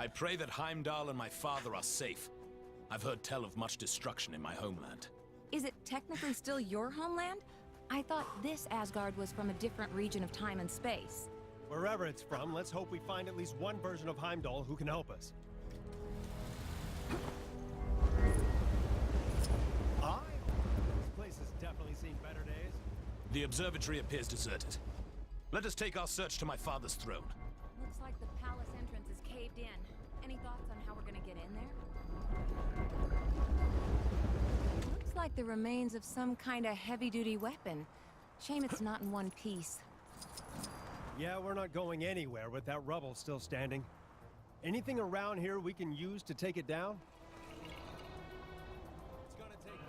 I pray that Heimdall and my father are safe. I've heard tell of much destruction in my homeland. Is it technically still your homeland? I thought this Asgard was from a different region of time and space. Wherever it's from, let's hope we find at least one version of Heimdall who can help us. This place has definitely seen better days. The observatory appears deserted. Let us take our search to my father's throne. Looks like the palace entrance is caved in. Any thoughts on how we're gonna get in there? Looks like the remains of some kind of heavy-duty weapon. Shame it's not in one piece. Yeah, we're not going anywhere with that rubble still standing. Anything around here we can use to take it down? It's gonna take...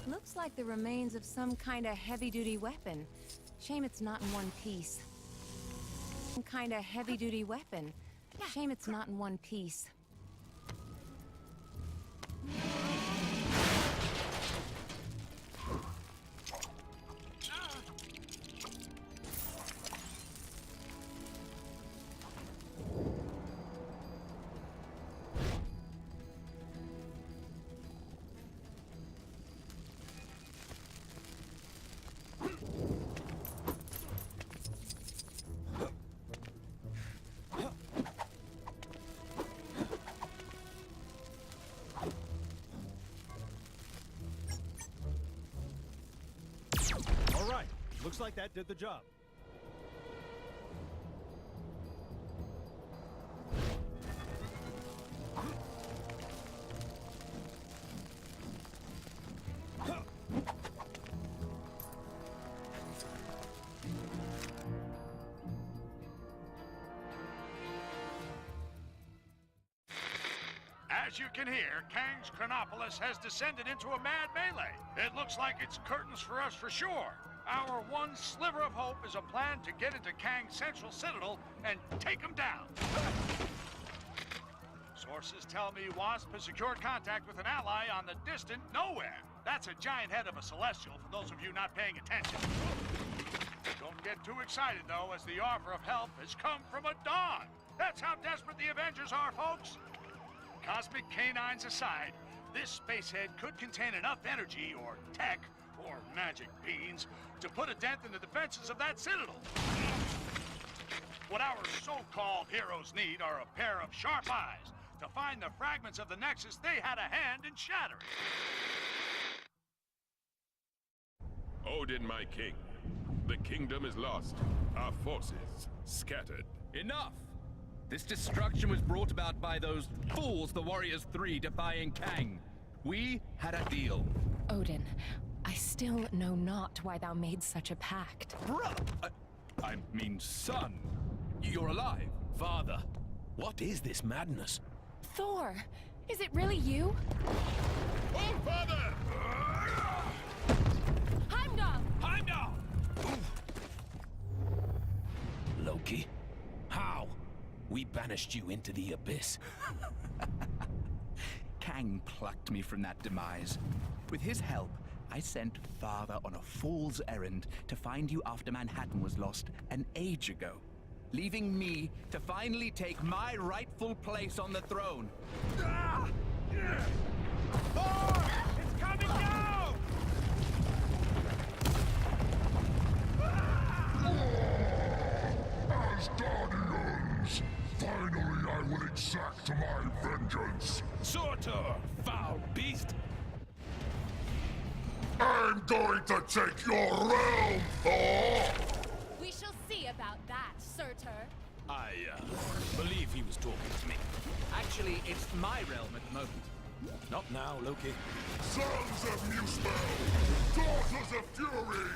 Looks like the remains of some kind of heavy-duty weapon. Shame it's not in one piece. Some kind of heavy-duty weapon. Shame it's not in one piece. Looks like that did the job. As you can hear, Kang's Chronopolis has descended into a mad melee. It looks like it's curtains for us for sure. Our one sliver of hope is a plan to get into Kang's central citadel and take him down. Sources tell me Wasp has secured contact with an ally on the distant nowhere. That's a giant head of a celestial, for those of you not paying attention. Don't get too excited, though, as the offer of help has come from a dog. That's how desperate the Avengers are, folks. Cosmic canines aside, this spacehead could contain enough energy or tech or magic beans to put a dent in the defenses of that citadel. What our so-called heroes need are a pair of sharp eyes to find the fragments of the Nexus they had a hand in shattering. Odin, my king. The kingdom is lost. Our forces scattered. Enough! This destruction was brought about by those fools, the Warriors Three, defying Kang. We had a deal. Odin, I still know not why thou made such a pact. Bruh! I mean, son. You're alive. Father, what is this madness? Thor, is it really you? Oh, father! Heimdall! Heimdall! Loki? How? We banished you into the abyss. Kang plucked me from that demise. With his help, I sent Father on a fool's errand to find you after Manhattan was lost an age ago, leaving me to finally take my rightful place on the throne. Thor! It's coming down! Asgardians! Finally, I will exact my vengeance! Surtur, foul beast! I'm going to take your realm, Thor! We shall see about that, Surtur. I, believe he was talking to me. Actually, it's my realm at the moment. Not now, Loki. Sons of Muspel! Daughters of Fury!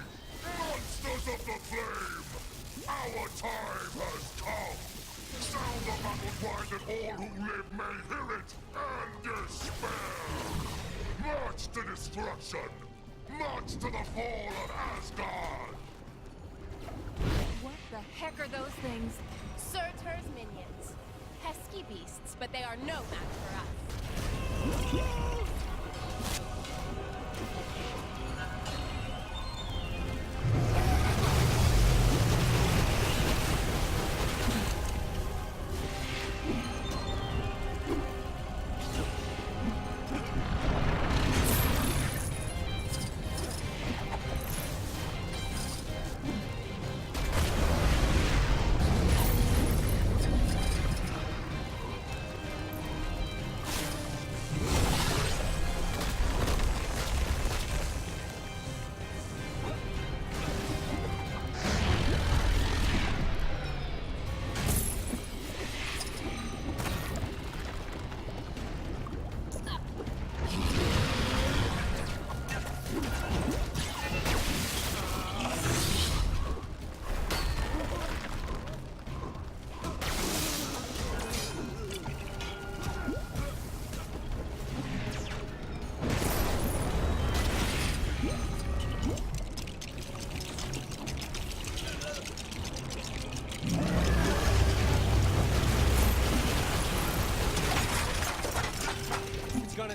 Monsters of the Flame! Our time has come! Sound the battle cry that all who live may hear it and despair! March to destruction! March to the fall of Asgard! What the heck are those things? Surtur's minions. Pesky beasts, but they are no match for us.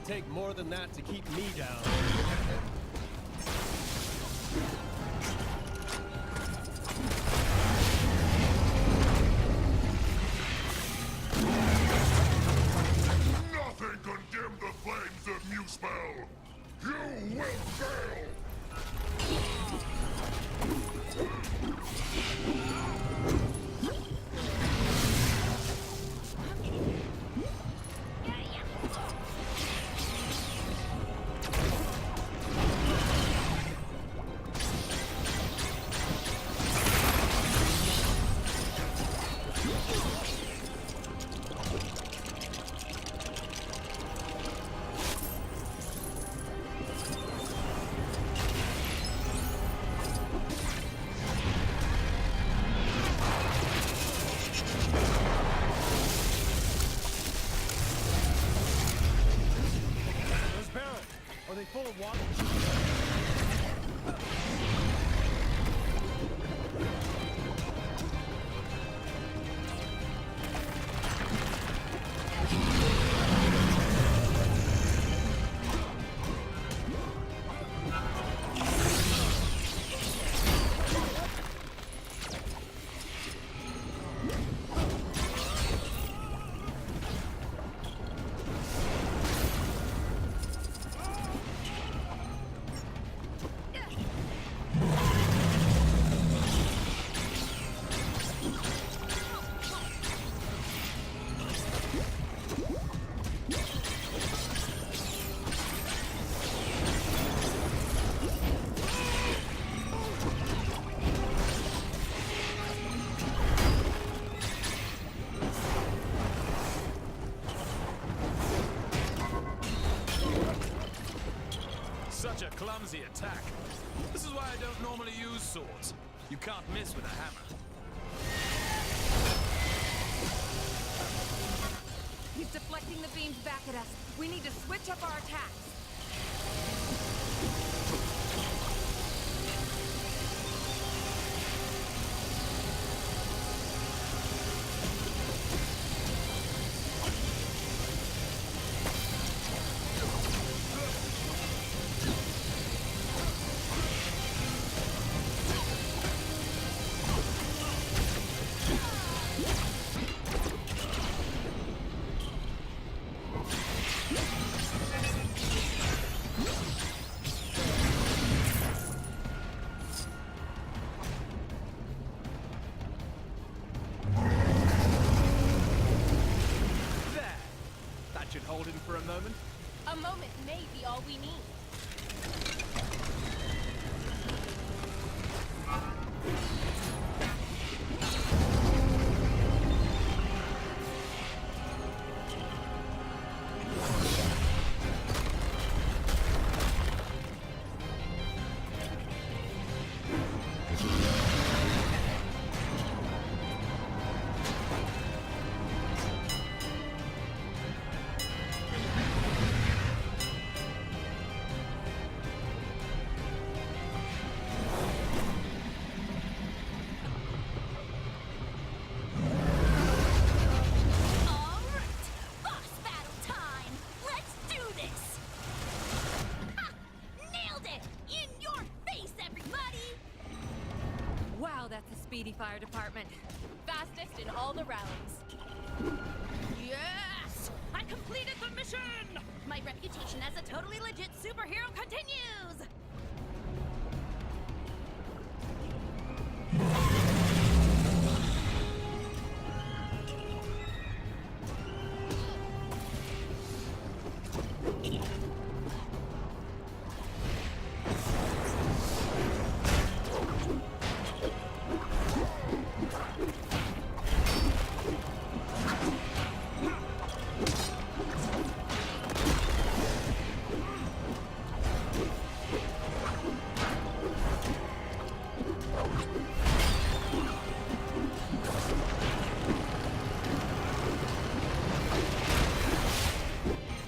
Take more than that to keep me down. Nothing can dim the flames of Muspel! You will fail! Are they full of water? Such a clumsy attack. This is why I don't normally use swords. You can't miss with a hammer. He's deflecting the beams back at us. We need to switch up our attacks. Should hold him for a moment. A moment may be all we need. speedy fire department. Fastest in all the realms. Yes! I completed the mission! My reputation as a totally legit superhero continues!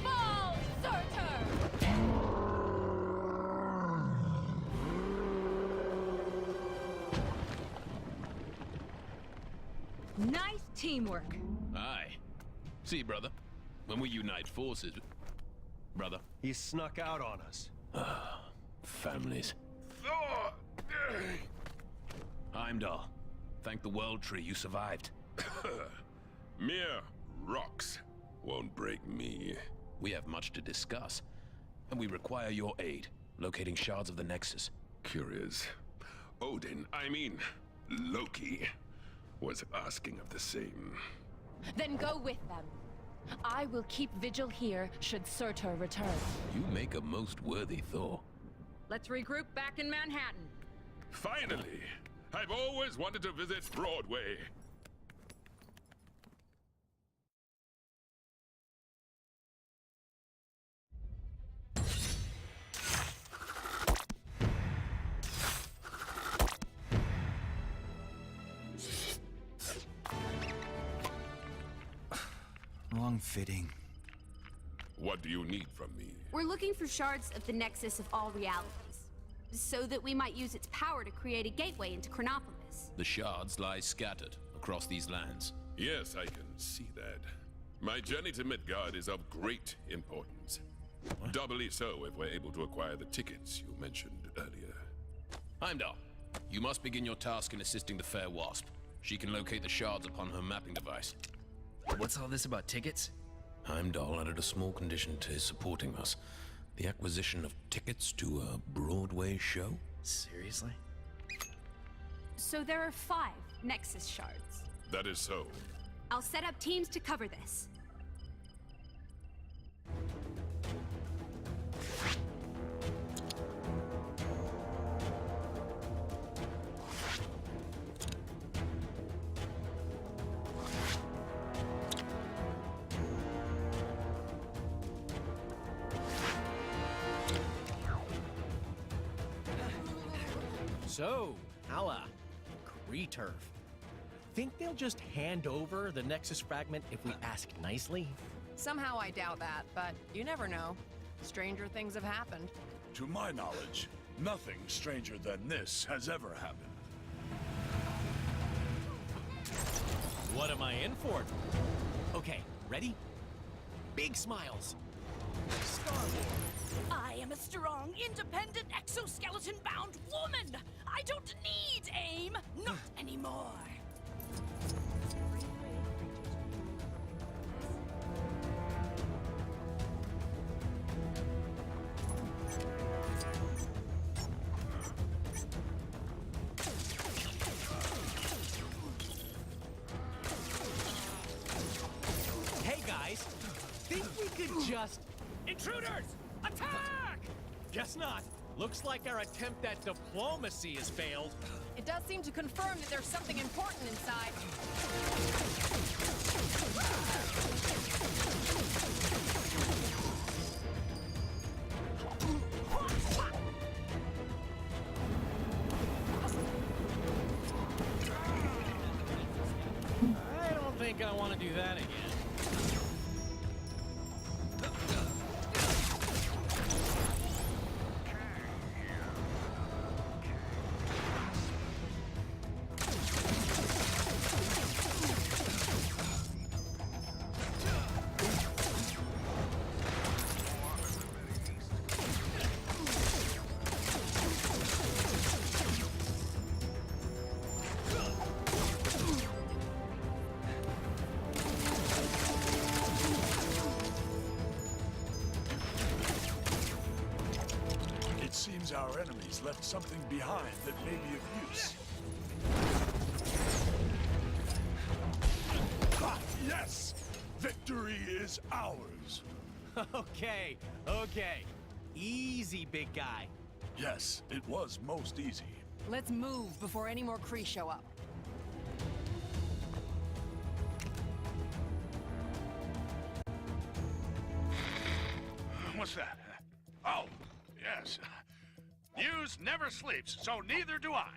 Ball Surtur! Nice teamwork. Aye. See, brother, when we unite forces... Brother? He snuck out on us. Families. Thor! Heimdall, thank the World Tree you survived. Mere rocks won't break me. We have much to discuss, and we require your aid, locating shards of the Nexus. Curious. Loki, was asking of the same. Then go with them. I will keep vigil here should Surtur return. You make a most worthy Thor. Let's regroup back in Manhattan. Finally! I've always wanted to visit Broadway. Wrong fitting. What do you need from me? We're looking for shards of the nexus of all realities, so that we might use its power to create a gateway into Chronopolis. The shards lie scattered across these lands. Yes, I can see that. My journey to Midgard is of great importance. Doubly so if we're able to acquire the tickets you mentioned earlier. Heimdall, you must begin your task in assisting the fair Wasp. She can locate the shards upon her mapping device. What's all this about tickets? Heimdall added a small condition to his supporting us. The acquisition of tickets to a Broadway show? Seriously? So there are 5 nexus shards. That is so. I'll set up teams to cover this. So, Alla, Kreturf. Think they'll just hand over the Nexus fragment if we ask nicely? Somehow I doubt that, but you never know. Stranger things have happened. To my knowledge, nothing stranger than this has ever happened. What am I in for? Okay, ready? Big smiles. I am a strong, independent, exoskeleton-bound woman! I don't need aim! Not anymore! Hey guys, think we could just... Intruders! Attack! Guess not. Looks like our attempt at diplomacy has failed. It does seem to confirm that there's something important inside. I don't think I want to do that again. It seems our enemies left something behind that may be of use. Ah, yes! Victory is ours! Okay, okay. Easy, big guy. Yes, it was most easy. Let's move before any more Kree show up. What's that? Oh, yes. News never sleeps, so neither do I.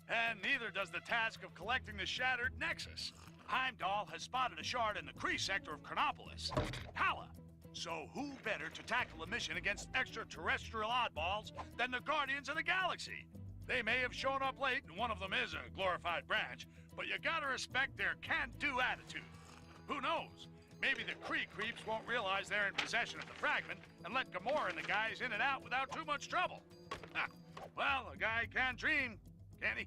And neither does the task of collecting the shattered Nexus. Heimdall has spotted a shard in the Kree sector of Chronopolis. Hala. So who better to tackle a mission against extraterrestrial oddballs than the Guardians of the Galaxy? They may have shown up late, and one of them is a glorified branch, but you gotta respect their can-do attitude. Who knows? Maybe the Kree creeps won't realize they're in possession of the fragment and let Gamora and the guys in and out without too much trouble. Ha. Well, a guy can dream, can't he?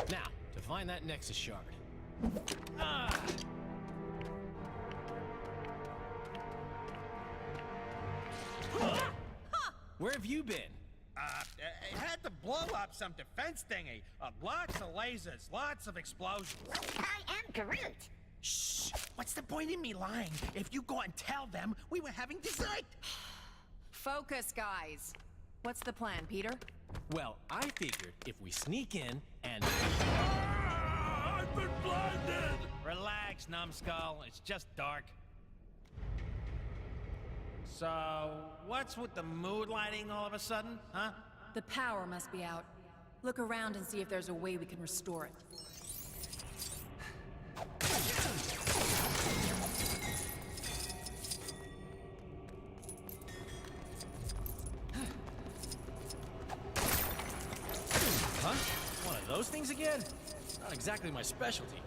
Now, to find that Nexus shard. Ah! Where have you been? It had to blow up some defense thingy. Lots of lasers, lots of explosions. I am Groot. Shh! What's the point in me lying? If you go and tell them we were having dessert. Focus, guys. What's the plan, Peter? Well, I figured if we sneak in and... I've been blinded! Relax, numbskull. It's just dark. So, what's with the mood lighting all of a sudden, huh? The power must be out. Look around and see if there's a way we can restore it. Huh? One of those things again? Not exactly my specialty.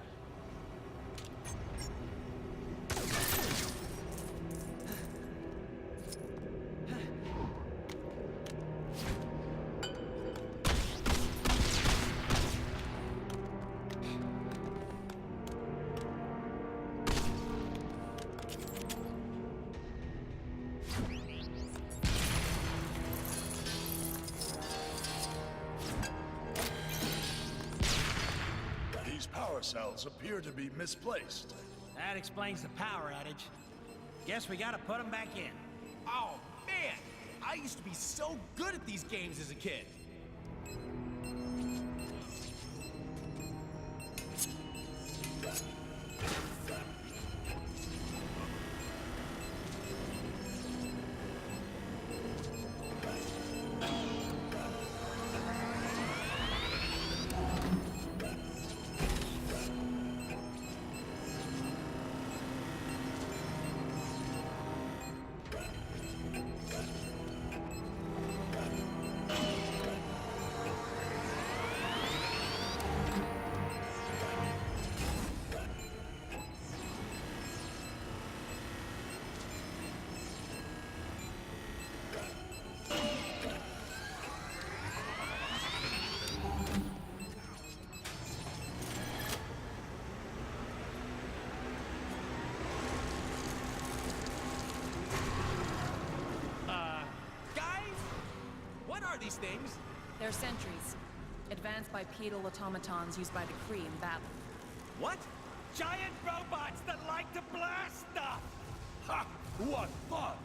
Power cells appear to be misplaced. That explains the power outage. Guess we gotta put them back in. Oh, man! I used to be so good at these games as a kid. These things? They're sentries. Advanced bipedal automatons used by the Kree in battle. What? Giant robots that like to blast stuff! Ha! What fun!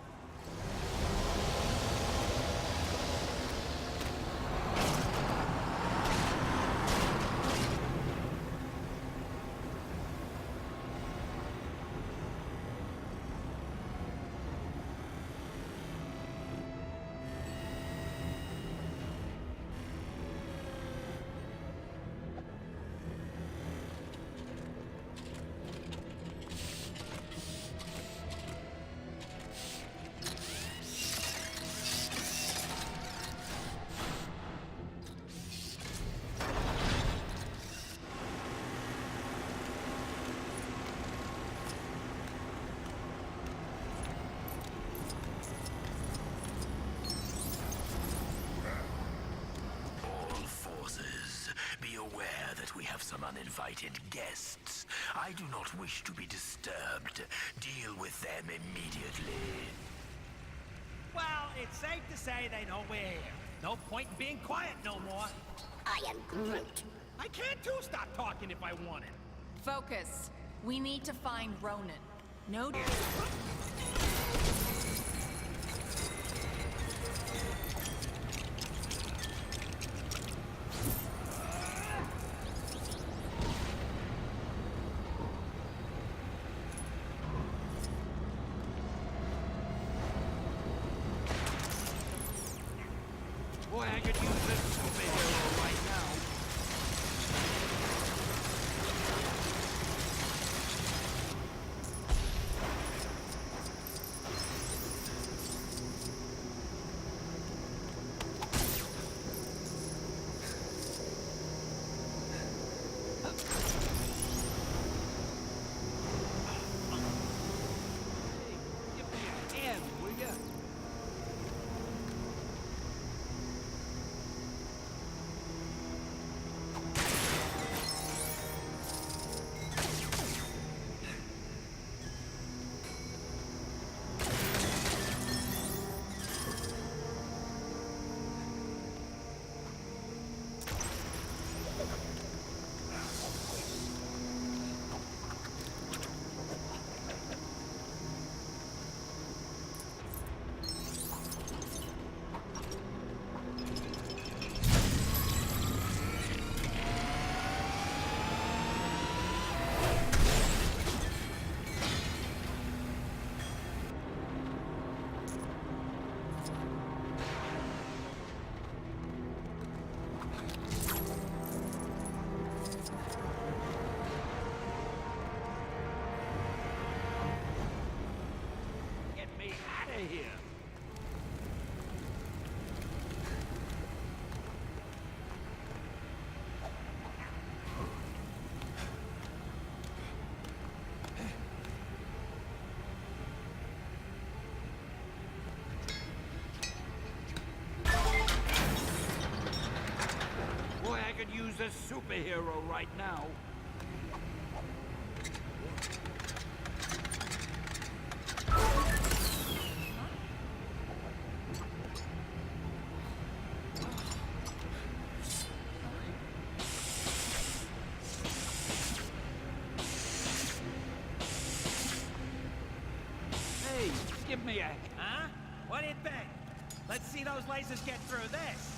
Some uninvited guests. I do not wish to be disturbed. Deal with them immediately. it's safe to say they know we're here. No point in being quiet no more. I am Groot. I can't too stop talking if I wanted. Focus. We need to find Ronan. No. Boy, I could use this superhero right now. Give me a hand, will ya? Get me out of here. Boy, I could use a superhero right now. Hey, give me a... Huh? What do you think? Let's see those lasers get through this.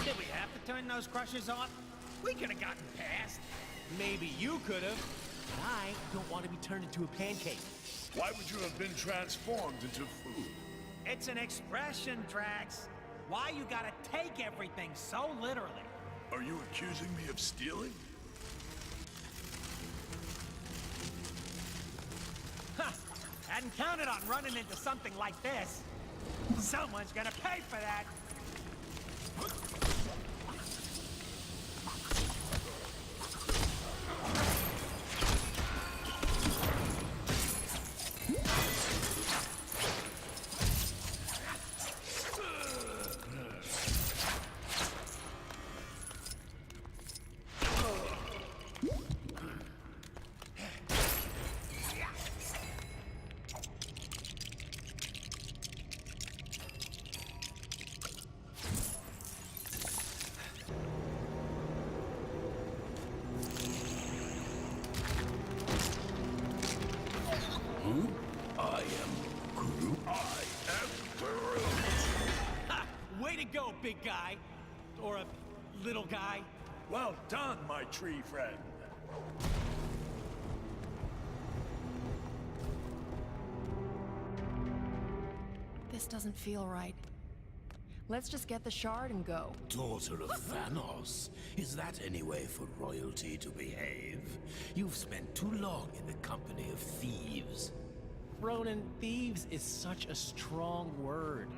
Did we have to turn those crushers on? We could have gotten past. Maybe you could have, but I don't want to be turned into a pancake. Why would you have been transformed into food? It's an expression, Drax. Why you gotta take everything so literally? Are you accusing me of stealing? Huh! Hadn't counted on running into something like this. Someone's gonna pay for that. Way to go, big guy. Or a little guy. Well done, my tree friend. This doesn't feel right. Let's just get the shard and go. Daughter of Thanos, is that any way for royalty to behave? You've spent too long in the company of thieves. Ronan, thieves is such a strong word.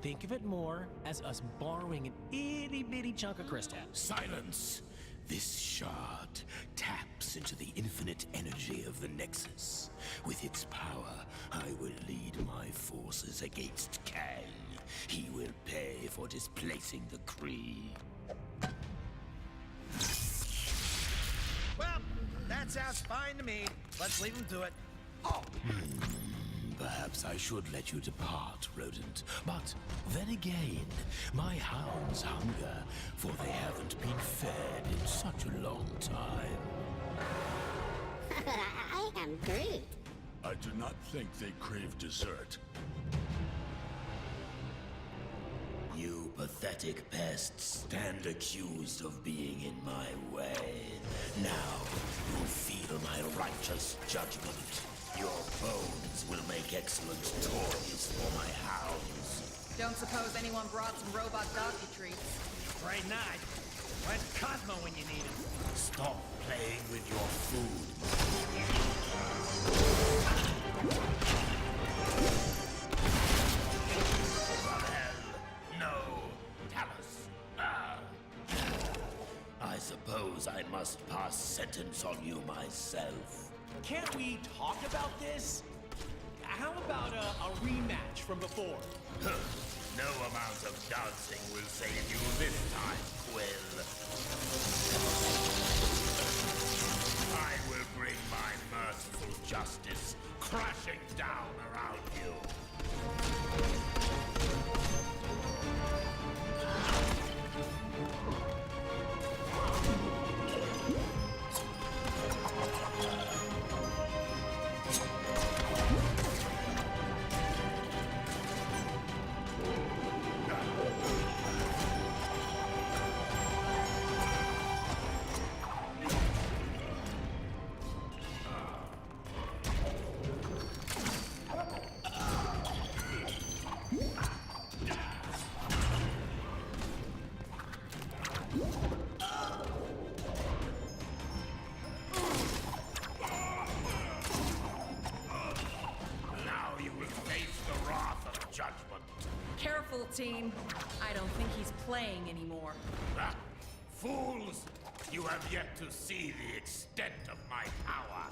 Think of it more as us borrowing an itty-bitty chunk of crystal. Silence! This shard taps into the infinite energy of the Nexus. With its power, I will lead my forces against Kang. He will pay for displacing the Kree. Well, that sounds fine to me. Let's leave him to it. Oh! Perhaps I should let you depart, rodent. But then again, my hounds hunger, for they haven't been fed in such a long time. I am Groot. I do not think they crave dessert. You pathetic pests stand accused of being in my way. Now, you'll feel my righteous judgment. Your bones will make excellent toys for my hounds. Don't suppose anyone brought some robot doggy treats? Right not. Where's Cosmo when you need him? Stop playing with your food. No, Talos. I suppose I must pass sentence on you myself. Can't we talk about this? How about a rematch from before? No amount of dancing will save you this time, Quill. I will bring my merciful justice crashing down around you. Careful, team. I don't think he's playing anymore. Ah, fools! You have yet to see the extent of my power.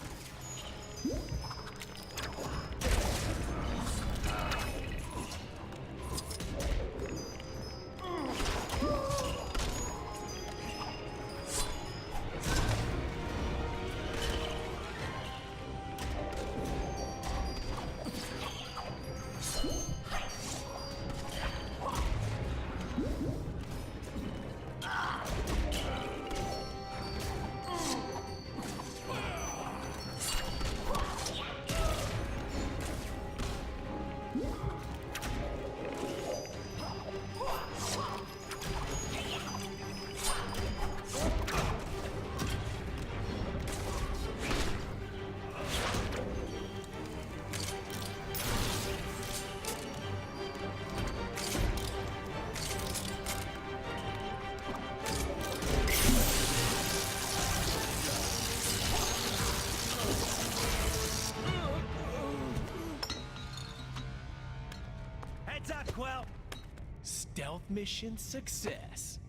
Stealth mission success.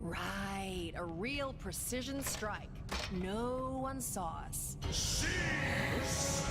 Right, a real precision strike. No one saw us. Seize!